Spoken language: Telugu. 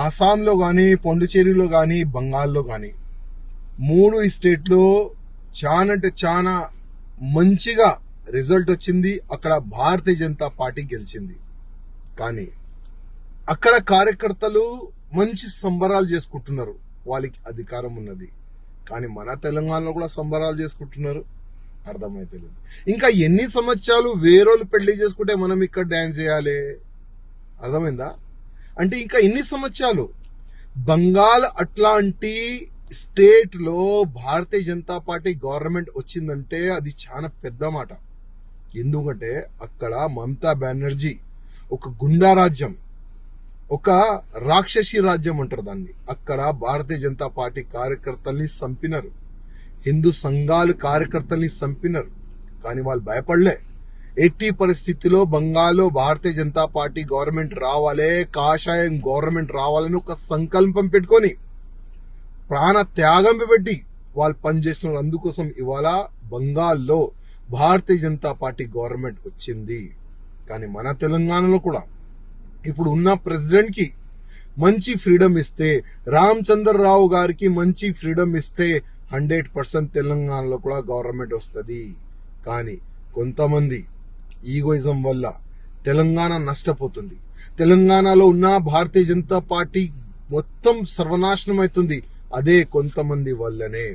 ఆసాంలో కానీ, పాండిచ్చేరిలో కానీ, బంగాల్లో కానీ 3 స్టేట్లో చాలా అంటే చాలా మంచిగా రిజల్ట్ వచ్చింది. అక్కడ భారతీయ జనతా పార్టీ గెలిచింది. కానీ అక్కడ కార్యకర్తలు మంచి సంబరాలు చేసుకుంటున్నారు. వాళ్ళకి అధికారం ఉన్నది. కానీ మన తెలంగాణలో కూడా సంబరాలు చేసుకుంటున్నారు. అర్థమైతే లేదు. ఇంకా ఎన్ని సంవత్సరాలు వేరేళ్ళు పెళ్లి చేసుకుంటే మనం ఇక్కడ డ్యాన్స్ చేయాలి? అర్థమైందా? అంటే ఇంకా ఎన్ని సంవత్సరాలు? బంగాల్ అట్లాంటి స్టేట్ లో భారతీయ జనతా పార్టీ గవర్నమెంట్ వచ్చిందంటే అది చాలా పెద్ద మాట. ఎందుకంటే అక్కడ మమతా బెనర్జీ ఒక గుండా రాజ్యం, ఒక రాక్షసి రాజ్యం అంటారు దాన్ని. అక్కడ భారతీయ జనతా పార్టీ కార్యకర్తల్ని చంపినారు, హిందూ సంఘాలు కార్యకర్తల్ని చంపినారు. కానీ వాళ్ళు భయపడలే. ఎట్టి పరిస్థితిలో బంగాల్లో భారతీయ జనతా పార్టీ గవర్నమెంట్ రావాలే, కాషాయం గవర్నమెంట్ రావాలని ఒక సంకల్పం పెట్టుకొని ప్రాణ త్యాగం పెట్టి వాళ్ళు పనిచేస్తున్నారు. అందుకోసం ఇవాళ బంగాల్లో భారతీయ జనతా పార్టీ గవర్నమెంట్ వచ్చింది. కానీ మన తెలంగాణలో కూడా ఇప్పుడు ఉన్న ప్రెసిడెంట్ కి మంచి ఫ్రీడమ్ ఇస్తే, రామచంద్రరావు గారికి మంచి ఫ్రీడమ్ ఇస్తే 100% తెలంగాణలో కూడా గవర్నమెంట్ వస్తుంది. కానీ కొంతమంది ఈగోయిజం వల్ల తెలంగాణ నష్టపోతుంది. తెలంగాణలో ఉన్న భారతీయ జనతా పార్టీ మొత్తం సర్వనాశనం అవుతుంది. అదే కొంతమంది వల్లనే.